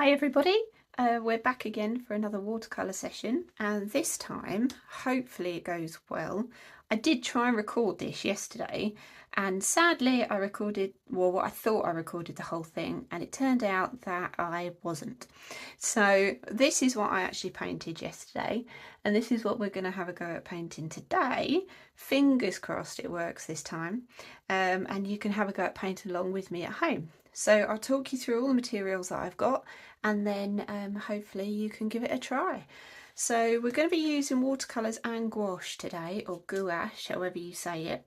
Hi everybody, we're back again for another watercolour session, and this time hopefully it goes well. I did try and record this yesterday, and sadly I recorded, well, what I thought I recorded the whole thing, and it turned out that I wasn't. So this is what I actually painted yesterday, and this is what we're going to have a go at painting today. Fingers crossed it works this time, and you can have a go at painting along with me at home. So I'll talk you through all the materials that I've got, and then hopefully you can give it a try. So we're going to be using watercolours and gouache today, or gouache, however you say it.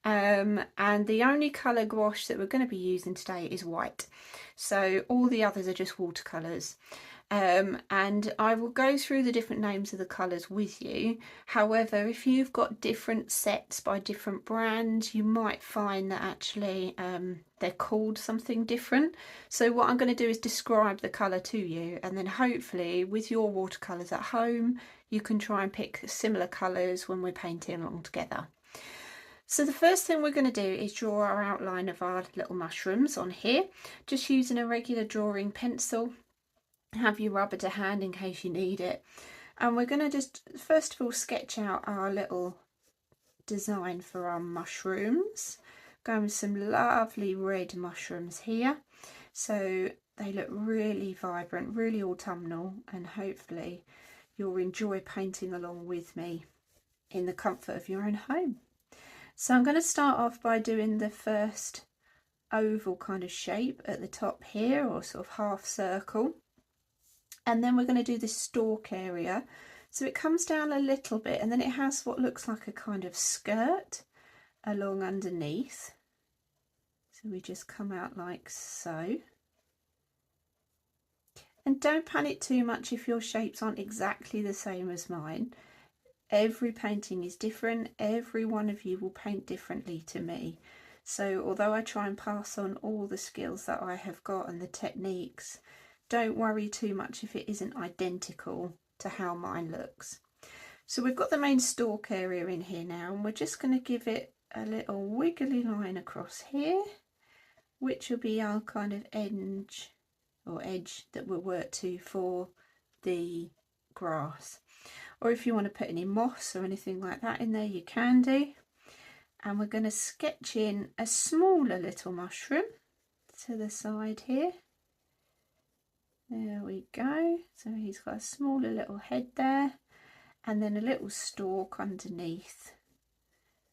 And the only colour gouache that we're going to be using today is white. So all the others are just watercolours. And I will go through the different names of the colours with you. However, if you've got different sets by different brands, you might find that actually they're called something different. So what I'm going to do is describe the colour to you, and then hopefully with your watercolours at home you can try and pick similar colours when we're painting along together. So the first thing we're going to do is draw our outline of our little mushrooms on here, just using a regular drawing pencil. Have your rubber to hand in case you need it, and we're going to just first of all sketch out our little design for our mushrooms. Going with some lovely red mushrooms here, so they look really vibrant, really autumnal, and hopefully you'll enjoy painting along with me in the comfort of your own home. So I'm going to start off by doing the first oval kind of shape at the top here, or sort of half circle. And then we're going to do the stalk area. So it comes down a little bit, and then it has what looks like a kind of skirt along underneath. So we just come out like so. And don't panic too much if your shapes aren't exactly the same as mine. Every painting is different. Every one of you will paint differently to me. So although I try and pass on all the skills that I have got and the techniques, don't worry too much if it isn't identical to how mine looks. So we've got the main stalk area in here now, and we're just going to give it a little wiggly line across here, which will be our kind of edge that we'll work to for the grass. Or if you want to put any moss or anything like that in there, you can do. And we're going to sketch in a smaller little mushroom to the side here. There we go. So he's got a smaller little head there, and then a little stalk underneath.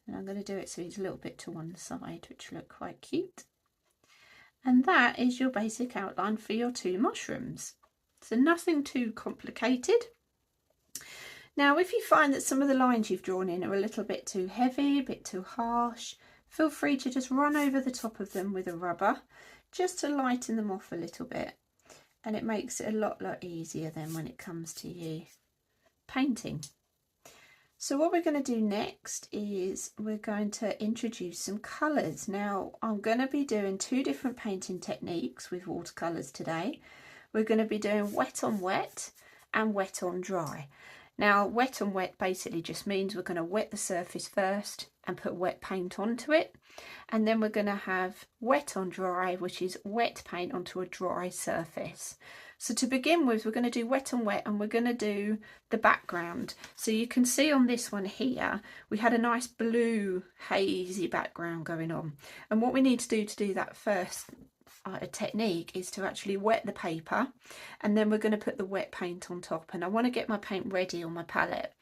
And I'm going to do it so he's a little bit to one side, which will look quite cute. And that is your basic outline for your two mushrooms. So nothing too complicated. Now, if you find that some of the lines you've drawn in are a little bit too heavy, a bit too harsh, feel free to just run over the top of them with a rubber, just to lighten them off a little bit. And it makes it a lot easier then when it comes to you painting. So what we're going to do next is we're going to introduce some colours. Now I'm going to be doing two different painting techniques with watercolours today. We're going to be doing wet on wet and wet on dry. Now wet on wet basically just means we're going to wet the surface first and put wet paint onto it, and then we're going to have wet on dry, which is wet paint onto a dry surface. So to begin with, we're going to do wet on wet, and we're going to do the background. So you can see on this one here we had a nice blue hazy background going on, and what we need to do that first technique is to actually wet the paper, and then we're going to put the wet paint on top. And I want to get my paint ready on my palette.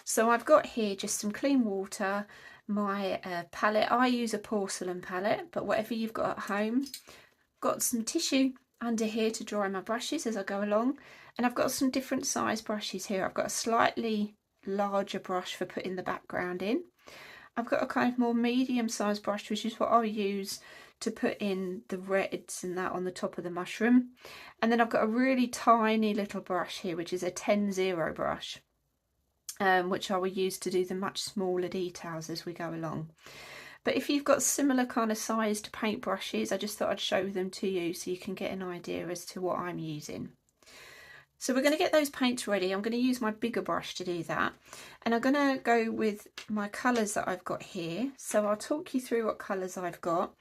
So I've got here just some clean water, my palette. I use a porcelain palette, but whatever you've got at home. Got some tissue under here to dry my brushes as I go along, and I've got some different size brushes here. I've got a slightly larger brush for putting the background in. I've got a kind of more medium sized brush, which is what I'll use to put in the reds and that on the top of the mushroom. And then I've got a really tiny little brush here, which is a 10-0 brush, which I will use to do the much smaller details as we go along. But if you've got similar kind of sized paint brushes, I just thought I'd show them to you so you can get an idea as to what I'm using. So we're going to get those paints ready. I'm going to use my bigger brush to do that, and I'm going to go with my colours that I've got here. So I'll talk you through what colours I've got.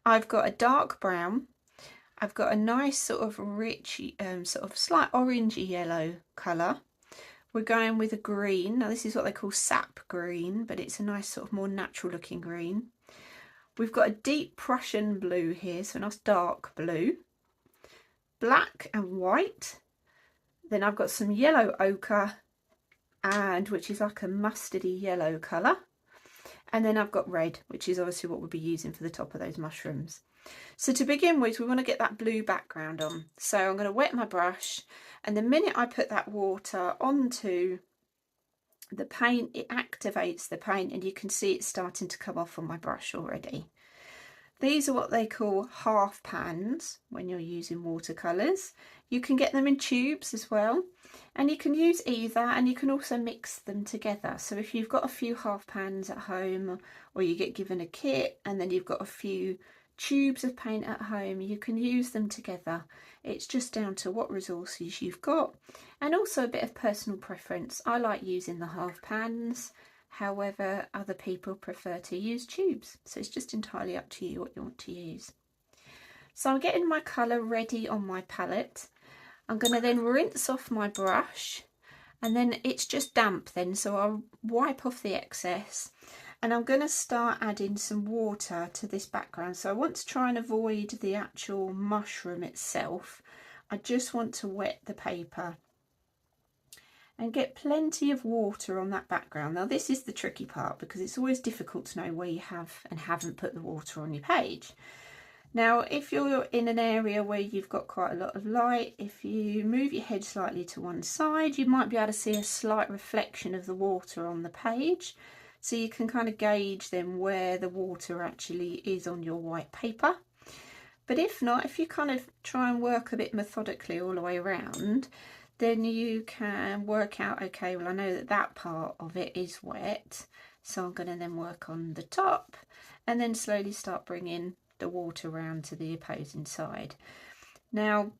I've got a dark brown, I've got a nice sort of rich, sort of slight orangey yellow colour. We're going with a green. Now this is what they call sap green, but it's a nice sort of more natural looking green. We've got a deep Prussian blue here, so a nice dark blue. Black and white. Then I've got some yellow ochre, and which is like a mustardy yellow colour. And then I've got red, which is obviously what we'll be using for the top of those mushrooms. So to begin with, we want to get that blue background on. So I'm going to wet my brush, and the minute I put that water onto the paint, it activates the paint, and you can see it starting to come off on my brush already. These are what they call half pans when you're using watercolours. You can get them in tubes as well, and you can use either, and you can also mix them together. So if you've got a few half pans at home, or you get given a kit and then you've got a few tubes of paint at home, you can use them together. It's just down to what resources you've got, and also a bit of personal preference. I like using the half pans, however other people prefer to use tubes, so it's just entirely up to you what you want to use. So I'm getting my colour ready on my palette. I'm going to then rinse off my brush, and then it's just damp then, so I'll wipe off the excess, and I'm going to start adding some water to this background. So I want to try and avoid the actual mushroom itself. I just want to wet the paper and get plenty of water on that background. Now this is the tricky part, because it's always difficult to know where you have and haven't put the water on your page. Now if you're in an area where you've got quite a lot of light, if you move your head slightly to one side, you might be able to see a slight reflection of the water on the page, so you can kind of gauge then where the water actually is on your white paper. But if not, if you kind of try and work a bit methodically all the way around, then you can work out, okay, well I know that that part of it is wet, so I'm going to then work on the top, and then slowly start bringing the water around to the opposing side. Now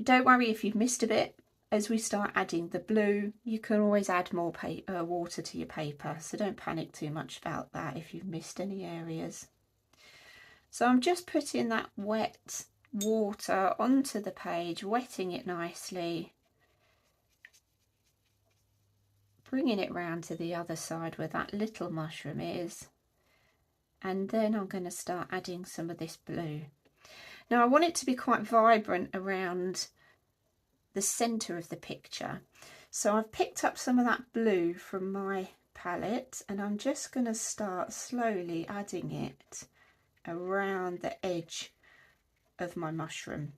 don't worry if you've missed a bit. As we start adding the blue, you can always add more water to your paper, so don't panic too much about that if you've missed any areas. So I'm just putting that wet water onto the page, wetting it nicely, bringing it round to the other side where that little mushroom is, and then I'm going to start adding some of this blue. Now I want it to be quite vibrant around the centre of the picture, so I've picked up some of that blue from my palette, and I'm just going to start slowly adding it around the edge of my mushroom.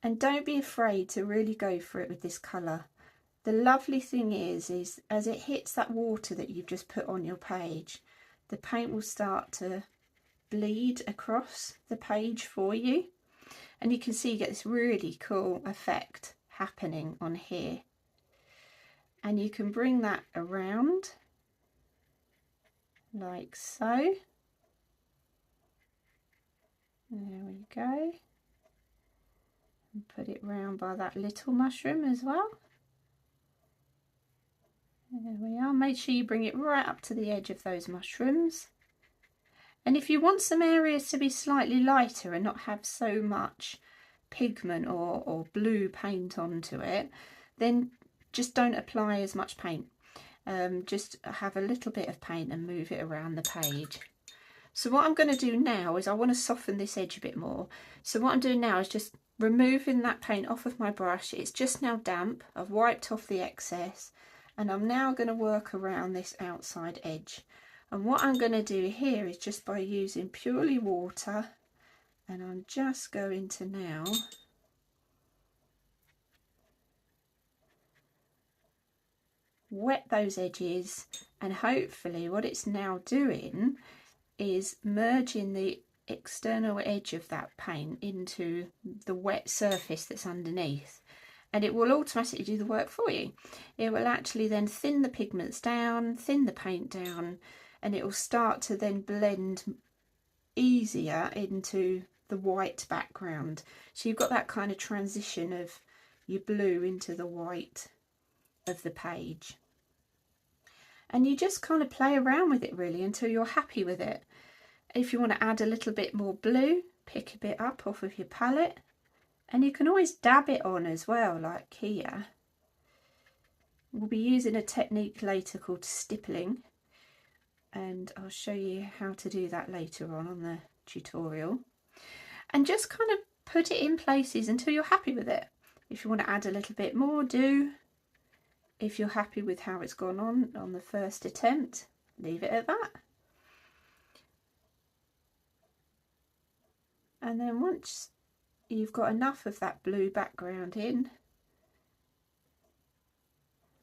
And don't be afraid to really go for it with this colour. The lovely thing is as it hits that water that you've just put on your page, the paint will start to bleed across the page for you, and you can see you get this really cool effect happening on here. And you can bring that around like so. There we go. And put it round by that little mushroom as well. There we are. Make sure you bring it right up to the edge of those mushrooms. And if you want some areas to be slightly lighter and not have so much pigment or blue paint onto it, then just don't apply as much paint. Just have a little bit of paint and move it around the page. So what I'm going to do now is I want to soften this edge a bit more. So what I'm doing now is just removing that paint off of my brush. It's just now damp. I've wiped off the excess, and I'm now going to work around this outside edge. And what I'm going to do here is just by using purely water, and I'm just going to now wet those edges, and hopefully what it's now doing is merging the external edge of that paint into the wet surface that's underneath, and it will automatically do the work for you. It will actually then thin the pigments down, thin the paint down, and it will start to then blend easier into the white background. So you've got that kind of transition of your blue into the white of the page. And you just kind of play around with it really until you're happy with it. If you want to add a little bit more blue, pick a bit up off of your palette, and you can always dab it on as well, like here. We'll be using a technique later called stippling, and I'll show you how to do that later on the tutorial. And just kind of put it in places until you're happy with it. If you want to add a little bit more, do. If you're happy with how it's gone on the first attempt, leave it at that. And then once you've got enough of that blue background in,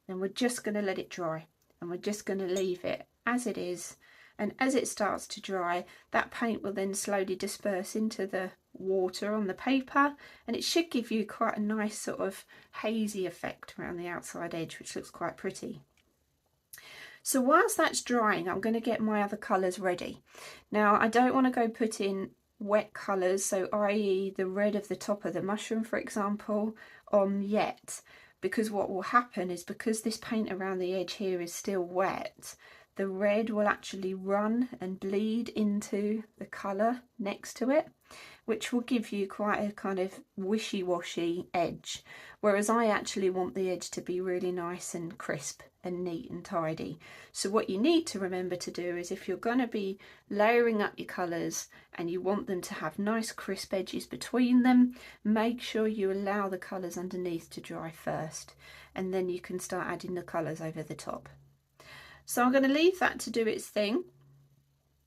then we're just going to let it dry, and we're just going to leave it as it is. And as it starts to dry, that paint will then slowly disperse into the water on the paper, and it should give you quite a nice sort of hazy effect around the outside edge, which looks quite pretty. So whilst that's drying, I'm going to get my other colours ready. Now, I don't want to go put in wet colours, so i.e. the red of the top of the mushroom, for example, on yet, because what will happen is, because this paint around the edge here is still wet, the red will actually run and bleed into the colour next to it, which will give you quite a kind of wishy-washy edge, whereas I actually want the edge to be really nice and crisp and neat and tidy. So what you need to remember to do is, if you're going to be layering up your colours and you want them to have nice crisp edges between them, make sure you allow the colours underneath to dry first, and then you can start adding the colours over the top. So I'm going to leave that to do its thing.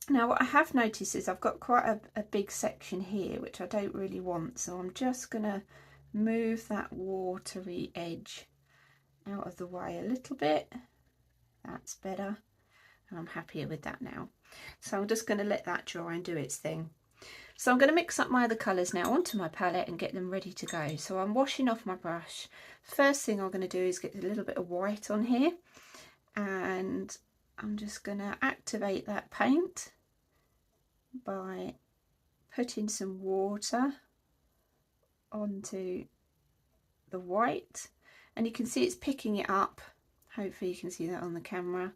Now what I have noticed is I've got quite a big section here which I don't really want, so I'm just going to move that watery edge out of the way a little bit. That's better, and I'm happier with that now. So I'm just going to let that dry and do its thing. So I'm going to mix up my other colours now onto my palette and get them ready to go. So I'm washing off my brush. First thing I'm going to do is get a little bit of white on here, and I'm just going to activate that paint by putting some water onto the white, and you can see it's picking it up. Hopefully you can see that on the camera,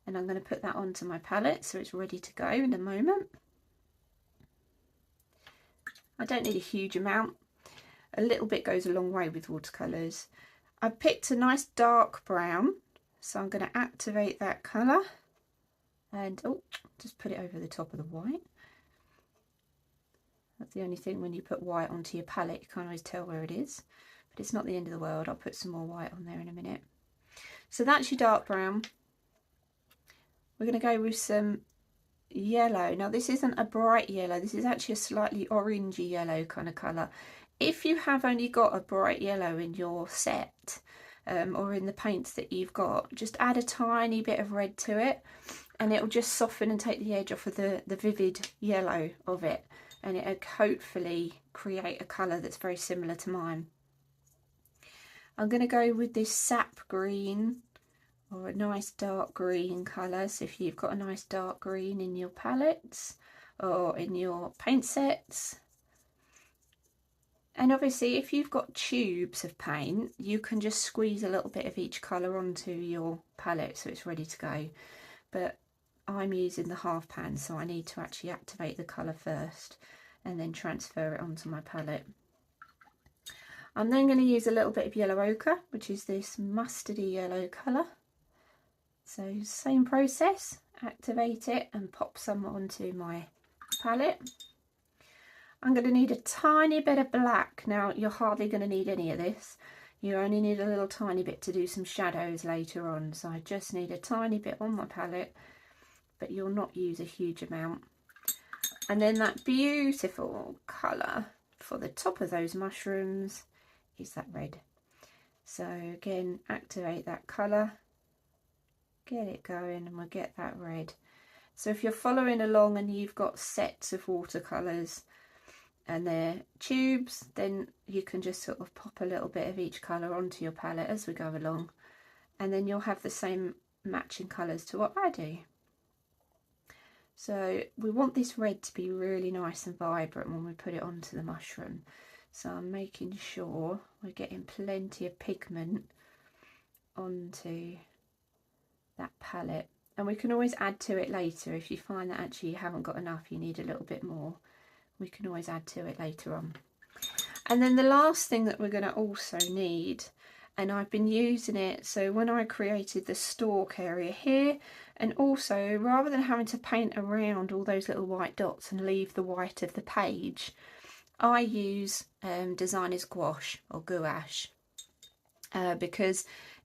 and I'm going to put that onto my palette so it's ready to go in a moment. I don't need a huge amount, a little bit goes a long way with watercolours. I picked a nice dark brown, so I'm going to activate that colour and just put it over the top of the white. That's the only thing, when you put white onto your palette you can't always tell where it is, but it's not the end of the world. I'll put some more white on there in a minute. So that's your dark brown. We're going to go with some yellow. Now this isn't a bright yellow, this is actually a slightly orangey yellow kind of colour. If you have only got a bright yellow in your set, or in the paints that you've got, just add a tiny bit of red to it, and it'll just soften and take the edge off of the vivid yellow of it, and it'll hopefully create a colour that's very similar to mine. I'm going to go with this sap green, or a nice dark green colour. So if you've got a nice dark green in your palettes or in your paint sets, and obviously if you've got tubes of paint, you can just squeeze a little bit of each colour onto your palette so it's ready to go. But I'm using the half pan, so I need to actually activate the colour first and then transfer it onto my palette. I'm then going to use a little bit of yellow ochre, which is this mustardy yellow colour. So same process, activate it and pop some onto my palette. I'm going to need a tiny bit of black. Now you're hardly going to need any of this. You only need a little tiny bit to do some shadows later on. So I just need a tiny bit on my palette, but you'll not use a huge amount. And then that beautiful colour for the top of those mushrooms is that red. So again, activate that colour, get it going, and we'll get that red. So if you're following along and you've got sets of watercolours and they're tubes, then you can just sort of pop a little bit of each colour onto your palette as we go along, and then you'll have the same matching colours to what I do. So we want this red to be really nice and vibrant when we put it onto the mushroom. So I'm making sure we're getting plenty of pigment onto that palette. And we can always add to it later if you find that actually you haven't got enough, you need a little bit more. We can always add to it later on. And then the last thing that we're going to also need, and I've been using it, so when I created the stalk area here, and also rather than having to paint around all those little white dots and leave the white of the page, I use designer's gouache or gouache because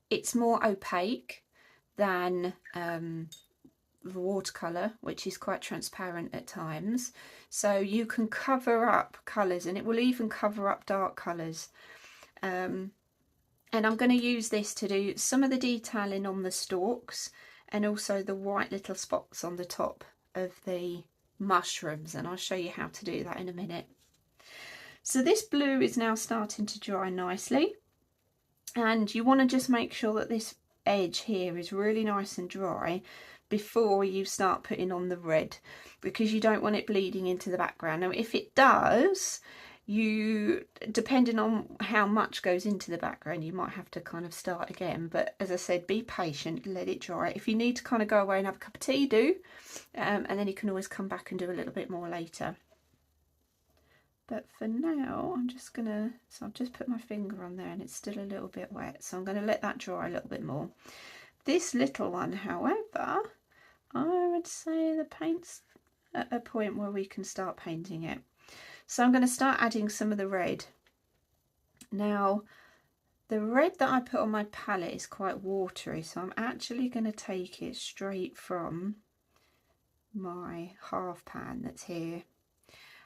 it's more opaque than the watercolour, which is quite transparent at times, so you can cover up colours, and it will even cover up dark colours. And I'm going to use this to do some of the detailing on the stalks and also the white little spots on the top of the mushrooms, and I'll show you how to do that in a minute. So this blue is now starting to dry nicely, and you want to just make sure that this edge here is really nice and dry before you start putting on the red, because you don't want it bleeding into the background. Now if it does, you, depending on how much goes into the background, you might have to kind of start again, but as I said, be patient, let it dry. If you need to kind of go away and have a cup of tea, do, and then you can always come back and do a little bit more later. But for now, I'm just gonna, so I've just put my finger on there and it's still a little bit wet, so I'm going to let that dry a little bit more. This little one, however, I would say the paint's at a point where we can start painting it. So I'm going to start adding some of the red. Now, the red that I put on my palette is quite watery, so I'm actually going to take it straight from my half pan that's here.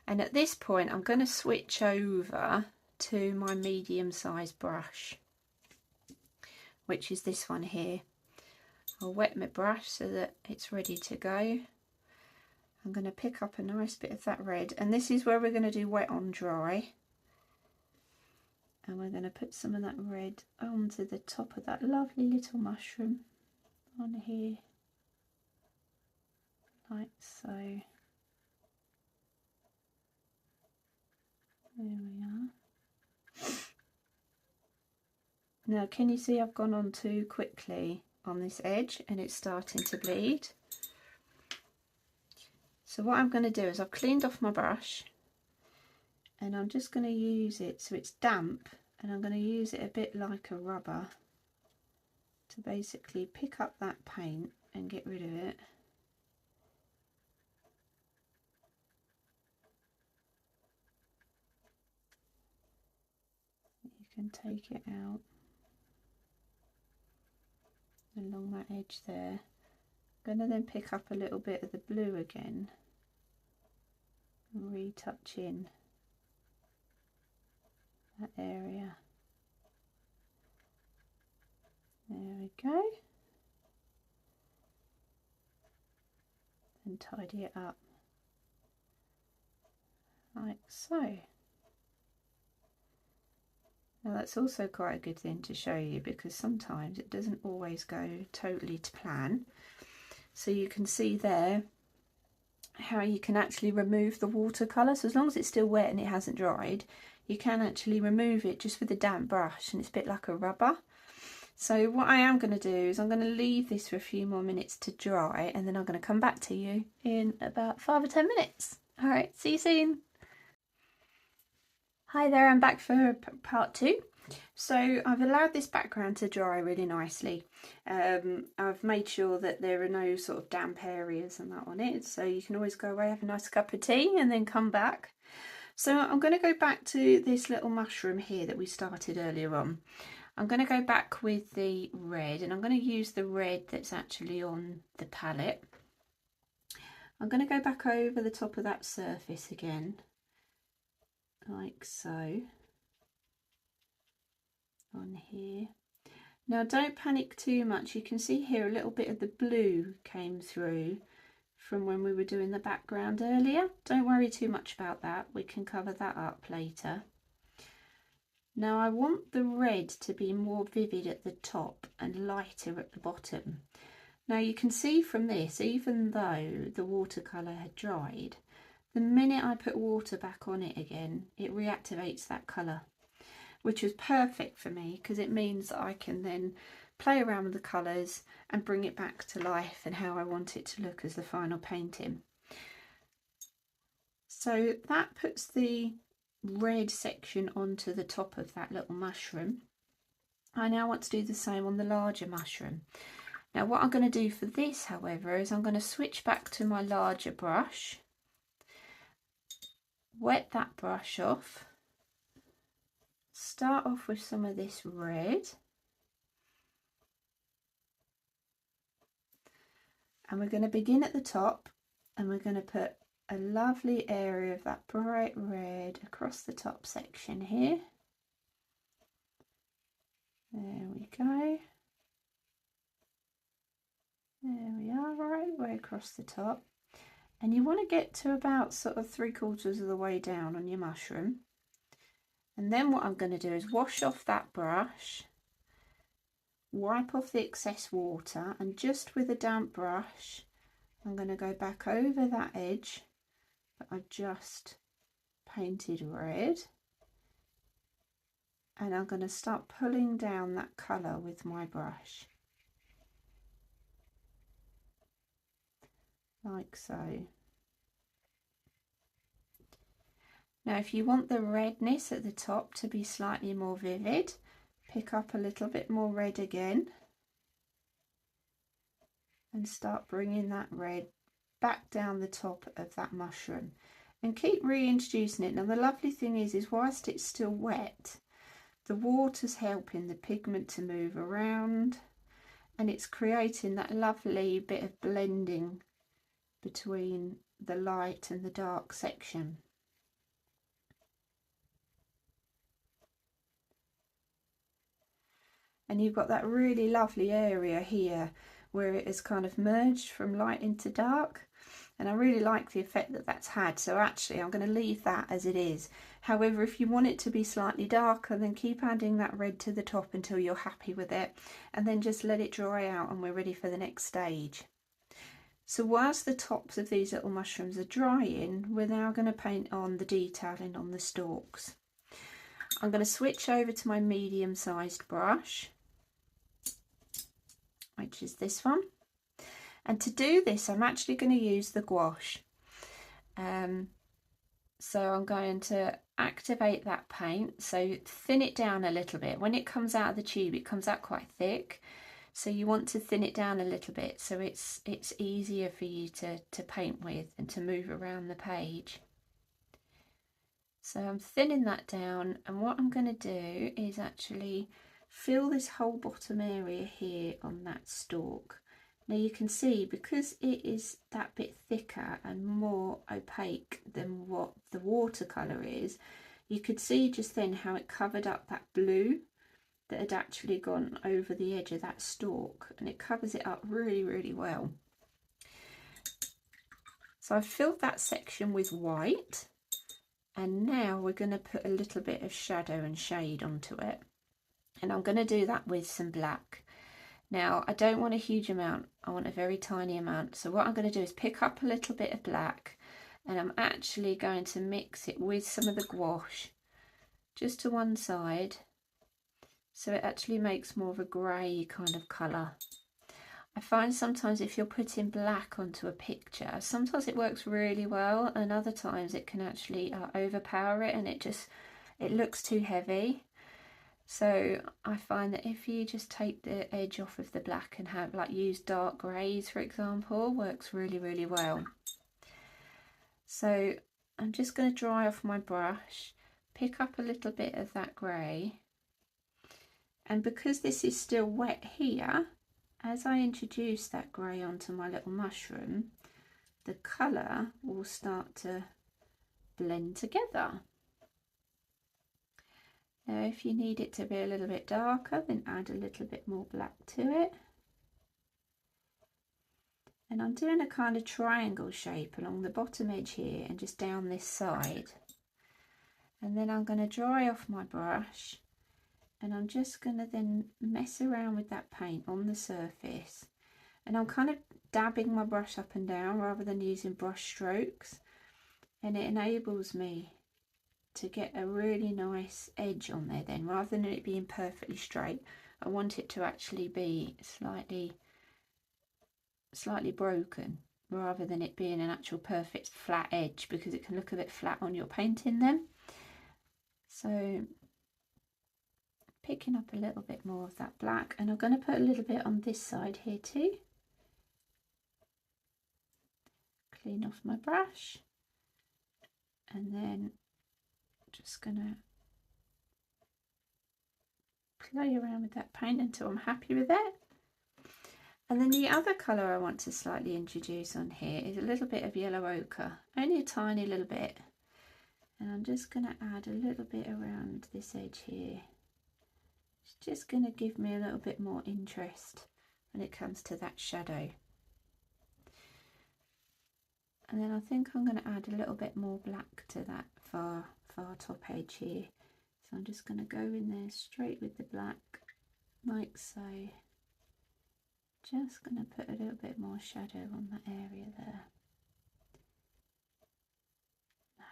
And at this point, I'm going to switch over to my medium-sized brush, which is this one here. I'll wet my brush so that it's ready to go. I'm going to pick up a nice bit of that red, and this is where we're going to do wet on dry. And we're going to put some of that red onto the top of that lovely little mushroom on here, like so. There we are. Now can you see I've gone on too quickly on this edge and it's starting to bleed? So what I'm going to do is I've cleaned off my brush and I'm just going to use it so it's damp, and I'm going to use it a bit like a rubber to basically pick up that paint and get rid of it. You can take it out along that edge there. I'm going to then pick up a little bit of the blue again and retouch in that area. There we go. And tidy it up like so. Now that's also quite a good thing to show you, because sometimes it doesn't always go totally to plan. So you can see there how you can actually remove the watercolour. So as long as it's still wet and it hasn't dried, you can actually remove it just with a damp brush, and it's a bit like a rubber. So what I am going to do is I'm going to leave this for a few more minutes to dry, and then I'm going to come back to you in about 5 or 10 minutes. All right, see you soon. Hi there, I'm back for part 2. So I've allowed this background to dry really nicely. I've made sure that there are no sort of damp areas and that on it, so you can always go away, have a nice cup of tea and then come back. So I'm going to go back to this little mushroom here that we started earlier on. I'm going to go back with the red, and I'm going to use the red that's actually on the palette. I'm going to go back over the top of that surface again, like so, on here. Now don't panic too much. You can see here a little bit of the blue came through from when we were doing the background earlier. Don't worry too much about that, we can cover that up later. Now I want the red to be more vivid at the top and lighter at the bottom. Now you can see from this, even though the watercolour had dried, the minute I put water back on it again, it reactivates that colour, which is perfect for me because it means that I can then play around with the colours and bring it back to life and how I want it to look as the final painting. So that puts the red section onto the top of that little mushroom. I now want to do the same on the larger mushroom. Now what I'm going to do for this, however, is I'm going to switch back to my larger brush, wet that brush off, start off with some of this red, and we're going to begin at the top, and we're going to put a lovely area of that bright red across the top section here. There we go. There we are, right way across the top. And you want to get to about sort of 3/4 of the way down on your mushroom. And then what I'm going to do is wash off that brush, wipe off the excess water, and just with a damp brush, I'm going to go back over that edge that I just painted red. And I'm going to start pulling down that colour with my brush. Like so. Now if you want the redness at the top to be slightly more vivid, pick up a little bit more red again and start bringing that red back down the top of that mushroom and keep reintroducing it. Now the lovely thing is whilst it's still wet, the water's helping the pigment to move around and it's creating that lovely bit of blending between the light and the dark section. And you've got that really lovely area here where it has kind of merged from light into dark, and I really like the effect that that's had. So actually I'm going to leave that as it is. However, if you want it to be slightly darker, then keep adding that red to the top until you're happy with it, and then just let it dry out and we're ready for the next stage. So whilst the tops of these little mushrooms are drying, we're now going to paint on the detailing on the stalks. I'm going to switch over to my medium-sized brush, which is this one. And to do this, I'm actually going to use the gouache. So I'm going to activate that paint, so thin it down a little bit. When it comes out of the tube, it comes out quite thick. So you want to thin it down a little bit so it's easier for you to paint with and to move around the page. So I'm thinning that down, and what I'm going to do is actually fill this whole bottom area here on that stalk. Now you can see, because it is that bit thicker and more opaque than what the watercolour is, you could see just then how it covered up that blue that had actually gone over the edge of that stalk, and it covers it up really, really well. So I've filled that section with white, and now we're going to put a little bit of shadow and shade onto it, and I'm going to do that with some black. Now I don't want a huge amount, I want a very tiny amount. So what I'm going to do is pick up a little bit of black, and I'm actually going to mix it with some of the gouache just to one side, so it actually makes more of a grey kind of colour. I find sometimes if you're putting black onto a picture, sometimes it works really well, and other times it can actually overpower it and it looks too heavy. So I find that if you just take the edge off of the black and have use dark greys, for example, works really, really well. So I'm just going to dry off my brush, pick up a little bit of that grey, and because this is still wet here, as I introduce that grey onto my little mushroom, the colour will start to blend together. Now if you need it to be a little bit darker, then add a little bit more black to it. And I'm doing a kind of triangle shape along the bottom edge here and just down this side. And then I'm going to dry off my brush, and I'm just going to then mess around with that paint on the surface, and I'm kind of dabbing my brush up and down rather than using brush strokes, and it enables me to get a really nice edge on there then, rather than it being perfectly straight. I want it to actually be slightly broken rather than it being an actual perfect flat edge, because it can look a bit flat on your painting then. So picking up a little bit more of that black, and I'm going to put a little bit on this side here too. Clean off my brush, and then just going to play around with that paint until I'm happy with it. And then the other colour I want to slightly introduce on here is a little bit of yellow ochre, only a tiny little bit. And I'm just going to add a little bit around this edge here. It's just going to give me a little bit more interest when it comes to that shadow. And then I think I'm going to add a little bit more black to that far top edge here. So I'm just going to go in there straight with the black, like so. Just going to put a little bit more shadow on that area there.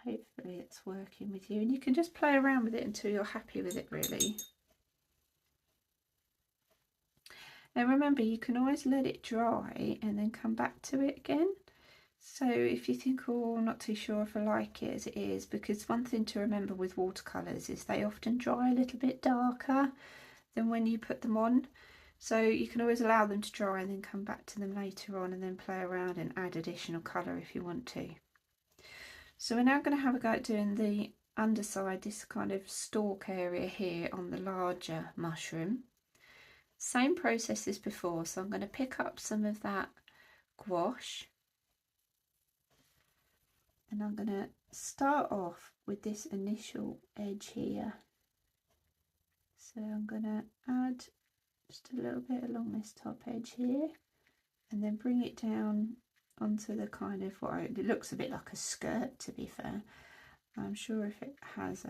Hopefully it's working with you, and you can just play around with it until you're happy with it really. Now remember, you can always let it dry and then come back to it again. So if you think, oh, I'm not too sure if I like it as it is, because one thing to remember with watercolours is they often dry a little bit darker than when you put them on. So you can always allow them to dry and then come back to them later on and then play around and add additional colour if you want to. So we're now going to have a go at doing the underside, this kind of stalk area here on the larger mushroom. Same process as before, so I'm going to pick up some of that gouache, and I'm going to start off with this initial edge here. So I'm going to add just a little bit along this top edge here, and then bring it down onto the kind of what it looks a bit like a skirt, to be fair. I'm sure if it has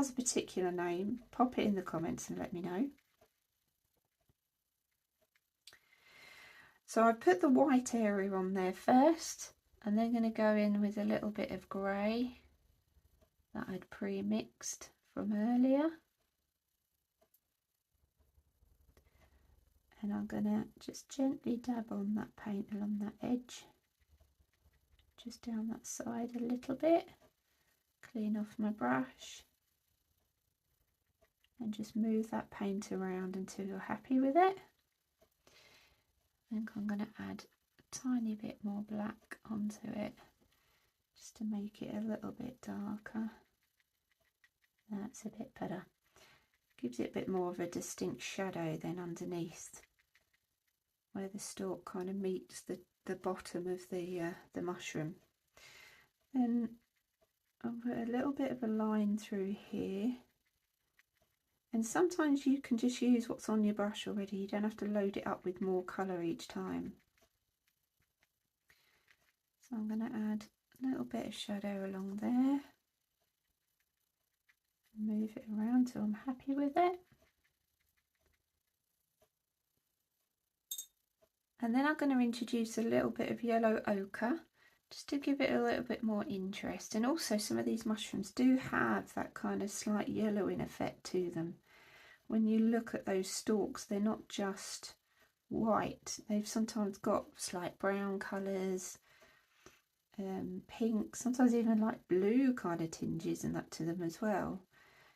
a particular name, pop it in the comments and let me know. So I put the white area on there first, and then going to go in with a little bit of grey that I'd pre-mixed from earlier. And I'm going to just gently dab on that paint along that edge, just down that side a little bit, clean off my brush, and just move that paint around until you're happy with it. I think I'm going to add a tiny bit more black onto it, just to make it a little bit darker. That's a bit better. Gives it a bit more of a distinct shadow then underneath, where the stalk kind of meets the bottom of the mushroom. Then I'll put a little bit of a line through here, and sometimes you can just use what's on your brush already. You don't have to load it up with more colour each time. So I'm going to add a little bit of shadow along there, move it around till I'm happy with it. And then I'm going to introduce a little bit of yellow ochre, just to give it a little bit more interest. And also some of these mushrooms do have that kind of slight yellowing effect to them. When you look at those stalks, they're not just white, they've sometimes got slight brown colours, pink, sometimes even like blue kind of tinges and that to them as well.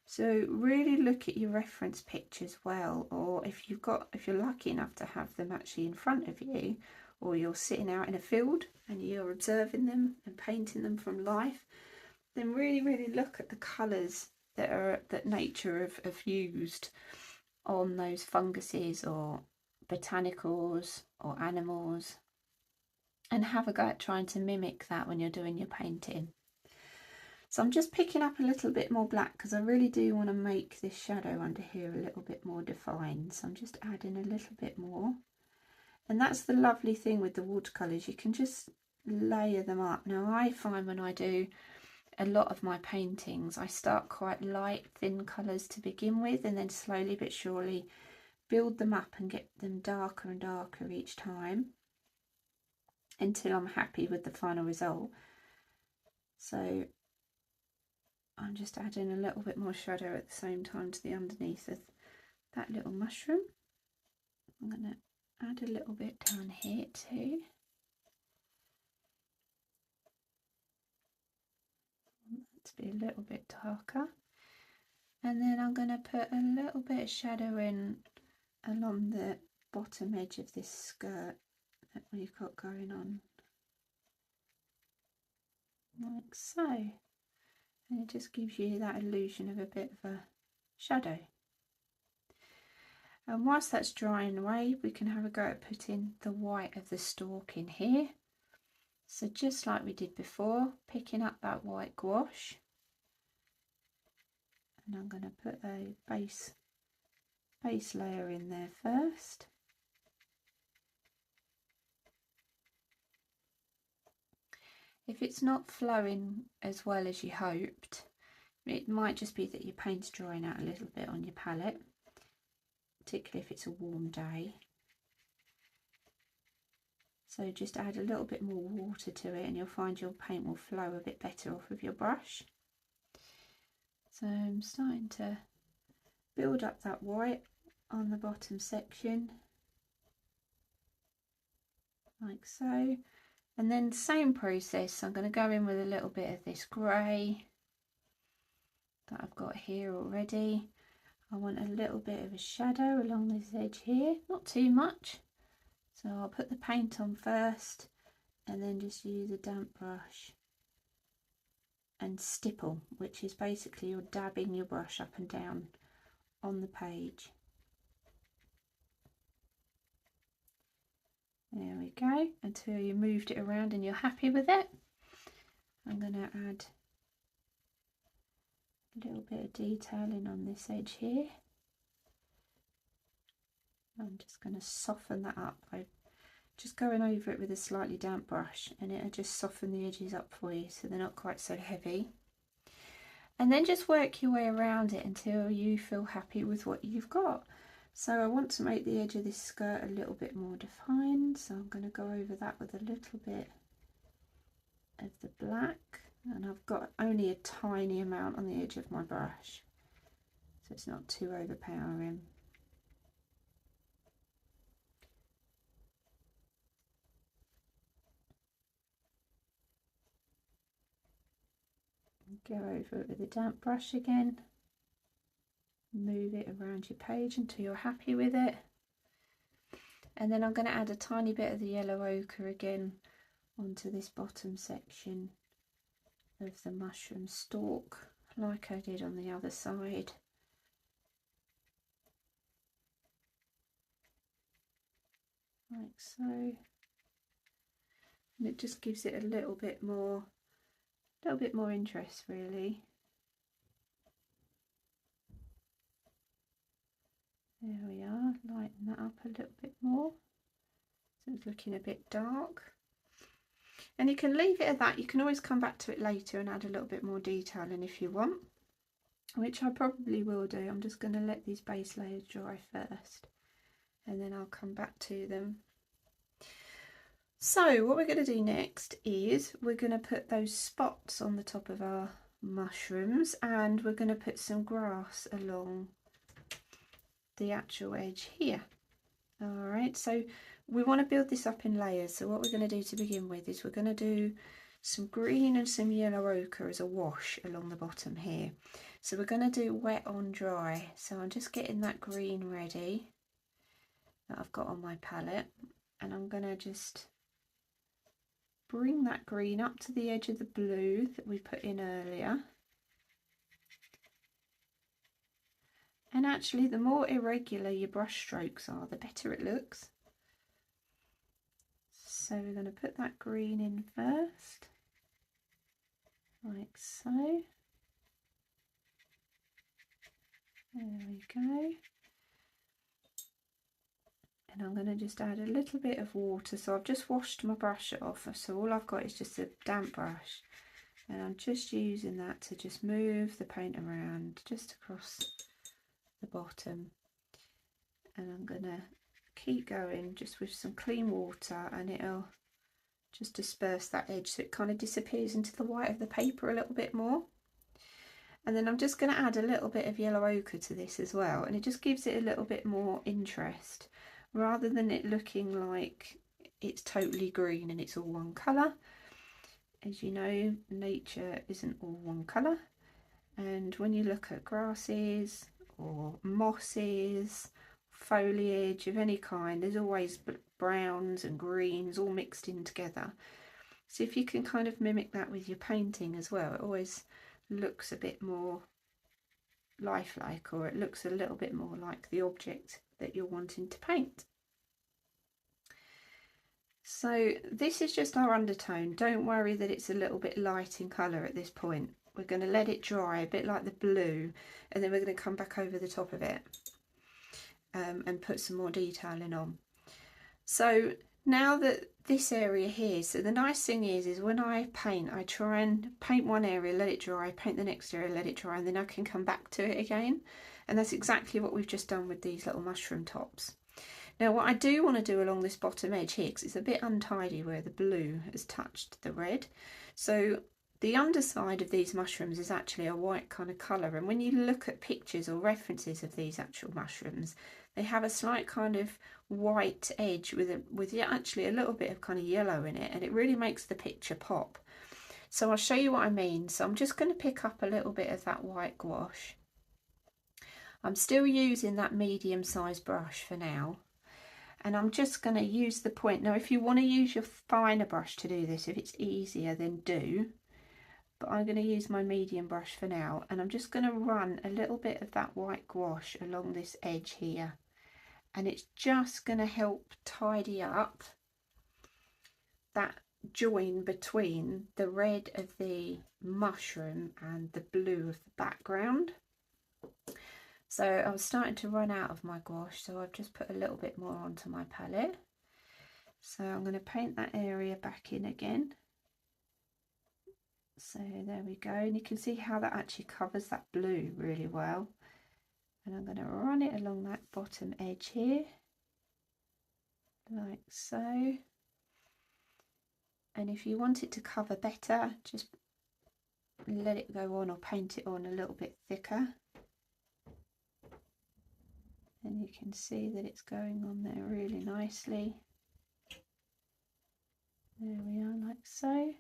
So really look at your reference pictures well, or if you're lucky enough to have them actually in front of you, or you're sitting out in a field and you're observing them and painting them from life, then really look at the colours that nature have used on those funguses or botanicals or animals, and have a go at trying to mimic that when you're doing your painting. So I'm just picking up a little bit more black because I really do want to make this shadow under here a little bit more defined. So I'm just adding a little bit more. And that's the lovely thing with the watercolours, you can just layer them up. Now I find when I do a lot of my paintings, I start quite light, thin colours to begin with, and then slowly but surely build them up and get them darker and darker each time until I'm happy with the final result. So I'm just adding a little bit more shadow at the same time to the underneath of that little mushroom. I'm going to add a little bit down here too. To be a little bit darker. And then I'm going to put a little bit of shadow in along the bottom edge of this skirt that we've got going on, like so. And it just gives you that illusion of a bit of a shadow. And whilst that's drying away, we can have a go at putting the white of the stalk in here. So just like we did before, picking up that white gouache, and I'm going to put a base layer in there first. If it's not flowing as well as you hoped, it might just be that your paint's drying out a little bit on your palette, particularly if it's a warm day. So just add a little bit more water to it and you'll find your paint will flow a bit better off of your brush. So I'm starting to build up that white on the bottom section, like so. And then same process, I'm going to go in with a little bit of this grey that I've got here already. I want a little bit of a shadow along this edge here, not too much. So I'll put the paint on first and then just use a damp brush and stipple, which is basically you're dabbing your brush up and down on the page. There we go, until you moved it around and you're happy with it. I'm going to add a little bit of detailing on this edge here. I'm just going to soften that up by just going over it with a slightly damp brush, and it'll just soften the edges up for you so they're not quite so heavy. And then just work your way around it until you feel happy with what you've got. So I want to make the edge of this skirt a little bit more defined, so I'm going to go over that with a little bit of the black, and I've got only a tiny amount on the edge of my brush, so it's not too overpowering. Go over it with a damp brush again, move it around your page until you're happy with it. And then I'm going to add a tiny bit of the yellow ochre again onto this bottom section of the mushroom stalk, like I did on the other side. Like so. And it just gives it a little bit more interest really. There we are, lighten that up a little bit more. So it's looking a bit dark. And you can leave it at that. You can always come back to it later and add a little bit more detail in if you want, which I probably will do. I'm just going to let these base layers dry first and then I'll come back to them. So what we're going to do next is we're going to put those spots on the top of our mushrooms, and we're going to put some grass along the actual edge here. Alright, so we want to build this up in layers. So what we're going to do to begin with is we're going to do some green and some yellow ochre as a wash along the bottom here. So we're going to do wet on dry. So I'm just getting that green ready that I've got on my palette, and I'm going to just bring that green up to the edge of the blue that we put in earlier. And actually, the more irregular your brush strokes are, the better it looks. So we're going to put that green in first, like so. There we go. And I'm going to just add a little bit of water. So I've just washed my brush off, so all I've got is just a damp brush, and I'm just using that to just move the paint around just across the bottom. And I'm going to keep going just with some clean water, and it'll just disperse that edge so it kind of disappears into the white of the paper a little bit more. And then I'm just going to add a little bit of yellow ochre to this as well, and it just gives it a little bit more interest rather than it looking like it's totally green and it's all one colour. As you know, nature isn't all one colour, and when you look at grasses or mosses, foliage of any kind, there's always browns and greens all mixed in together. So if you can kind of mimic that with your painting as well, it always looks a bit more lifelike, or it looks a little bit more like the object that you're wanting to paint. So this is just our undertone. Don't worry that it's a little bit light in colour at this point. We're going to let it dry a bit like the blue, and then we're going to come back over the top of it and put some more detailing on. So now that this area here, so the nice thing is when I paint, I try and paint one area, let it dry, paint the next area, let it dry, and then I can come back to it again. And that's exactly what we've just done with these little mushroom tops. Now what I do want to do along this bottom edge here, because it's a bit untidy where the blue has touched the red, so the underside of these mushrooms is actually a white kind of colour, and when you look at pictures or references of these actual mushrooms, they have a slight kind of white edge with actually a little bit of kind of yellow in it, and it really makes the picture pop. So I'll show you what I mean. So I'm just going to pick up a little bit of that white gouache. I'm still using that medium sized brush for now, and I'm just going to use the point. Now if you want to use your finer brush to do this, if it's easier, then do, but I'm going to use my medium brush for now, and I'm just going to run a little bit of that white gouache along this edge here, and it's just going to help tidy up that join between the red of the mushroom and the blue of the background. So I was starting to run out of my gouache, so I've just put a little bit more onto my palette. So I'm going to paint that area back in again. So there we go, and you can see how that actually covers that blue really well. And I'm going to run it along that bottom edge here, like so. And if you want it to cover better, just let it go on or paint it on a little bit thicker. And you can see that it's going on there really nicely. There we are, like so.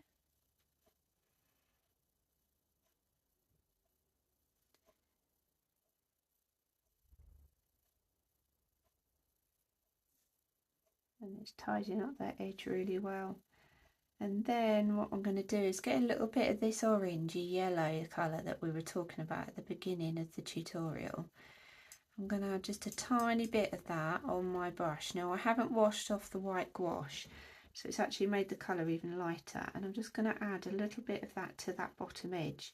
And it's tidying up that edge really well. And then what I'm going to do is get a little bit of this orangey yellow colour that we were talking about at the beginning of the tutorial. I'm going to add just a tiny bit of that on my brush. Now I haven't washed off the white gouache, so it's actually made the colour even lighter, and I'm just going to add a little bit of that to that bottom edge,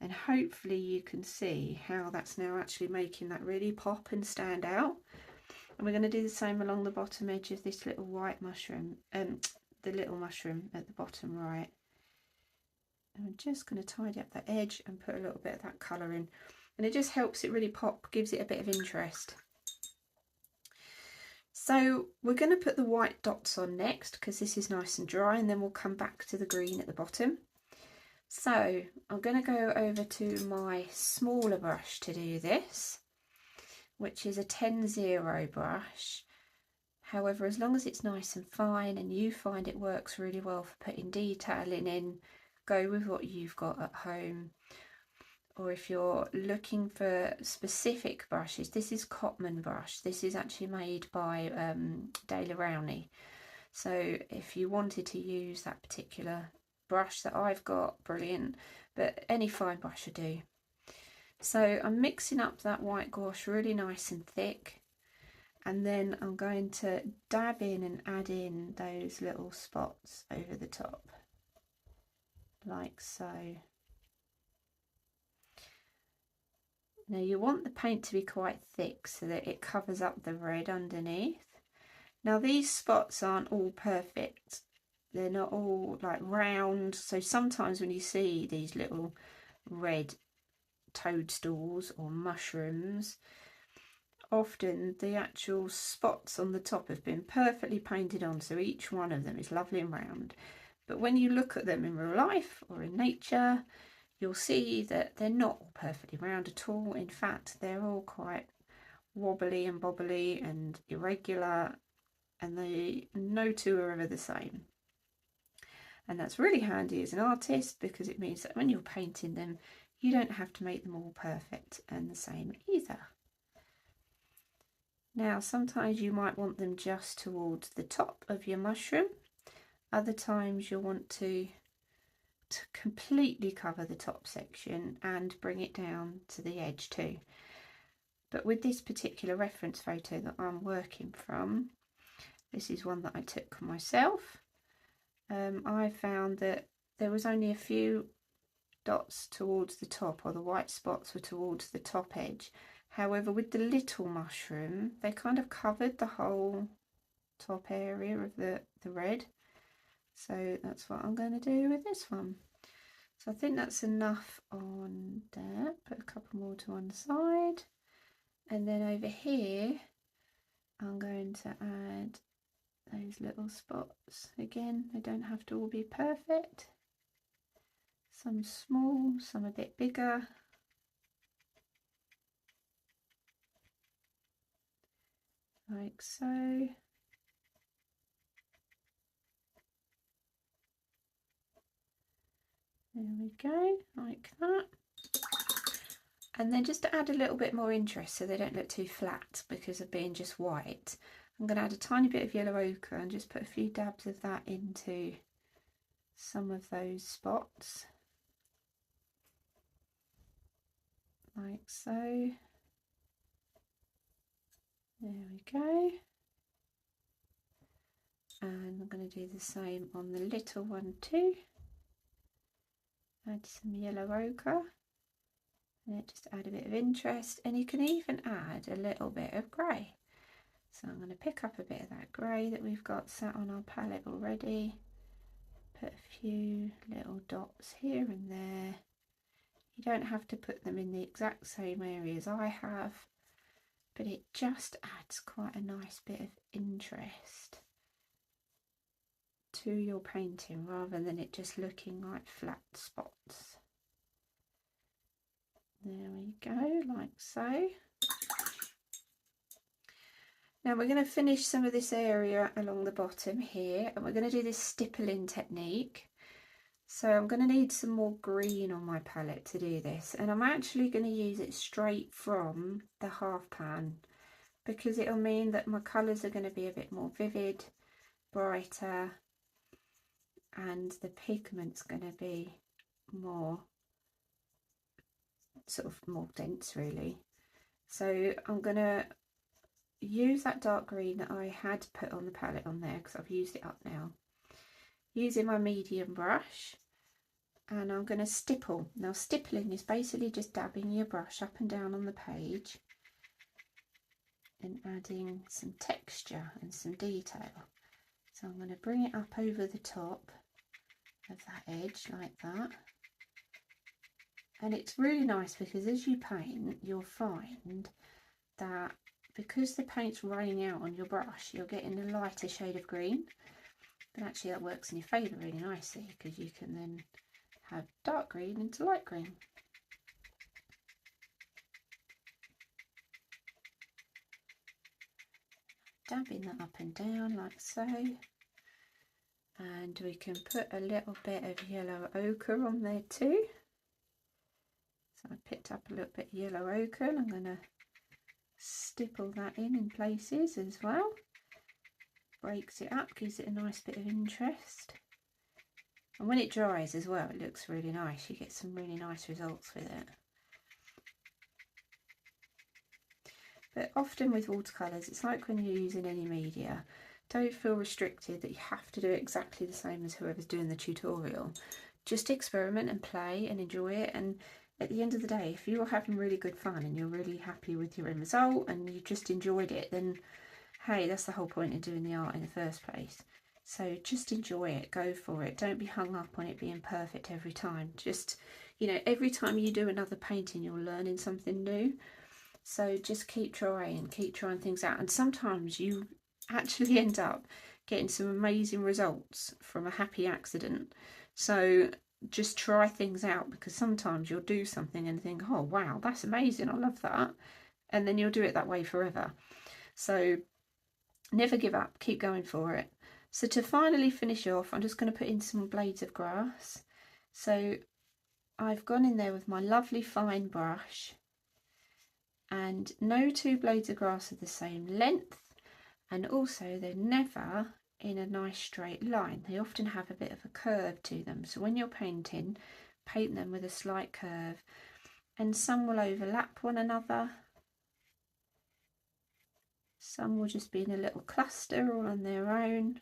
and hopefully you can see how that's now actually making that really pop and stand out. And we're going to do the same along the bottom edge of this little white mushroom, the little mushroom at the bottom right. And I'm just going to tidy up that edge and put a little bit of that colour in, and it just helps it really pop, gives it a bit of interest. So we're going to put the white dots on next because this is nice and dry, and then we'll come back to the green at the bottom. So I'm going to go over to my smaller brush to do this, which is a 10-0 brush. However, as long as it's nice and fine and you find it works really well for putting detailing in, go with what you've got at home. Or if you're looking for specific brushes, this is Cotman brush. This is actually made by De La Rowney. So if you wanted to use that particular brush that I've got, brilliant, but any fine brush would do. So I'm mixing up that white gouache really nice and thick, and then I'm going to dab in and add in those little spots over the top, like so. Now you want the paint to be quite thick so that it covers up the red underneath. Now these spots aren't all perfect. They're not all like round. So sometimes when you see these little red toadstools or mushrooms, often the actual spots on the top have been perfectly painted on. So each one of them is lovely and round. But when you look at them in real life or in nature, you'll see that they're not perfectly round at all. In fact, they're all quite wobbly and bobbly and irregular, and no two are ever the same. And that's really handy as an artist, because it means that when you're painting them, you don't have to make them all perfect and the same either. Now, sometimes you might want them just towards the top of your mushroom. Other times you'll want to completely cover the top section and bring it down to the edge too. But with this particular reference photo that I'm working from, this is one that I took myself. I found that there was only a few dots towards the top, or the white spots were towards the top edge. However, with the little mushroom, they kind of covered the whole top area of the red. So that's what I'm going to do with this one. So I think that's enough on there. Put a couple more to one side. And then over here, I'm going to add those little spots. Again, they don't have to all be perfect. Some small, some a bit bigger. Like so. There we go, like that. And then just to add a little bit more interest so they don't look too flat because of being just white, I'm going to add a tiny bit of yellow ochre and just put a few dabs of that into some of those spots. Like so. There we go. And I'm going to do the same on the little one too. Add some yellow ochre. And just add a bit of interest, and you can even add a little bit of grey. So I'm going to pick up a bit of that grey that we've got sat on our palette already, put a few little dots here and there. You don't have to put them in the exact same areas I have, but it just adds quite a nice bit of interest to your painting rather than it just looking like flat spots. There we go, like so. Now we're going to finish some of this area along the bottom here, and we're going to do this stippling technique. So I'm going to need some more green on my palette to do this, and I'm actually going to use it straight from the half pan because it'll mean that my colours are going to be a bit more vivid, brighter, and the pigment's going to be more sort of more dense really. So I'm going to use that dark green that I had put on the palette on there because I've used it up now, using my medium brush, and I'm going to stipple. Now stippling is basically just dabbing your brush up and down on the page and adding some texture and some detail. So I'm going to bring it up over the top of that edge like that. And it's really nice because as you paint, you'll find that because the paint's running out on your brush, you're getting a lighter shade of green. But actually that works in your favour really nicely because you can then have dark green into light green. Dabbing that up and down like so. And we can put a little bit of yellow ochre on there too. So I picked up a little bit of yellow ochre and I'm going to stipple that in places as well. Breaks it up, gives it a nice bit of interest. And when it dries as well, it looks really nice. You get some really nice results with it. But often with watercolours, it's like when you're using any media. Don't feel restricted that you have to do exactly the same as whoever's doing the tutorial. Just experiment and play and enjoy it. And at the end of the day, if you're having really good fun and you're really happy with your end result and you just enjoyed it, then hey, that's the whole point of doing the art in the first place. So just enjoy it, go for it. Don't be hung up on it being perfect every time. Just, you know, every time you do another painting, you're learning something new. So just keep trying things out. And sometimes you actually end up getting some amazing results from a happy accident. So just try things out, because sometimes you'll do something and think, oh wow, that's amazing, I love that, and then you'll do it that way forever. So never give up, keep going for it. So to finally finish off, I'm just going to put in some blades of grass. So I've gone in there with my lovely fine brush, and no two blades of grass are the same length, and also they're never in a nice straight line. They often have a bit of a curve to them, so when you're painting, paint them with a slight curve, and some will overlap one another, some will just be in a little cluster all on their own,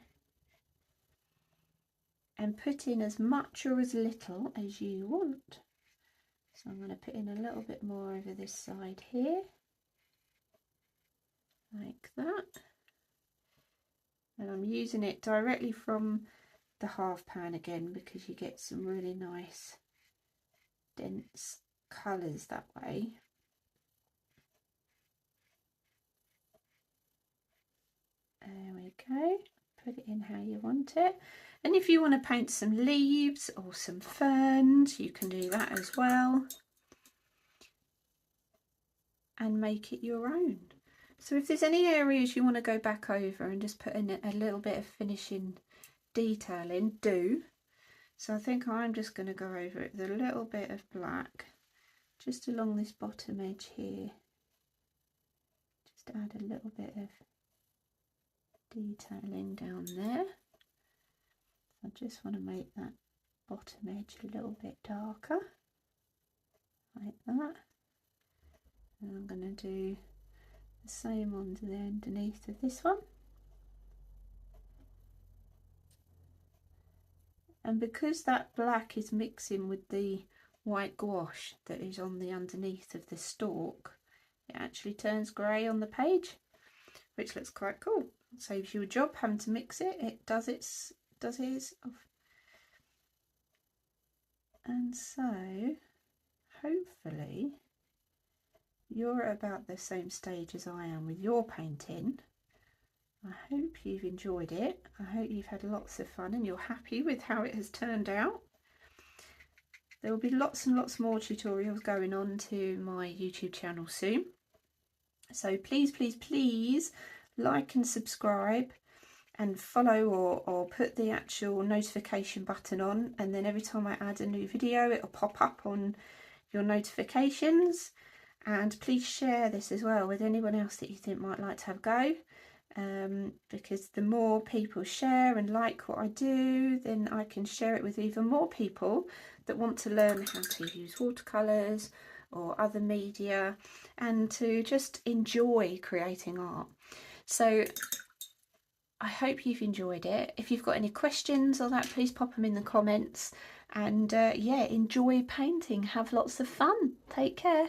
and put in as much or as little as you want. So I'm going to put in a little bit more over this side here, like that. And I'm using it directly from the half pan again, because you get some really nice dense colours that way. There we go. Put it in how you want it. And if you want to paint some leaves or some ferns, you can do that as well, and make it your own. So if there's any areas you want to go back over and just put in a little bit of finishing detail in, do. So I think I'm just going to go over it with a little bit of black just along this bottom edge here. Just add a little bit of detailing down there. I just want to make that bottom edge a little bit darker, like that. And I'm going to do the same on the underneath of this one. And because that black is mixing with the white gouache that is on the underneath of the stalk, it actually turns grey on the page, which looks quite cool. It saves you a job having to mix it. It does its off. And so hopefully you're at about the same stage as I am with your painting. I hope you've enjoyed it. I hope you've had lots of fun and you're happy with how it has turned out. There will be lots and lots more tutorials going on to my YouTube channel soon. So please, please, please like and subscribe and follow, or put the actual notification button on, and then every time I add a new video it'll pop up on your notifications. And please share this as well with anyone else that you think might like to have a go, because the more people share and like what I do, then I can share it with even more people that want to learn how to use watercolours or other media and to just enjoy creating art. So I hope you've enjoyed it. If you've got any questions or that, please pop them in the comments. And yeah, enjoy painting. Have lots of fun. Take care.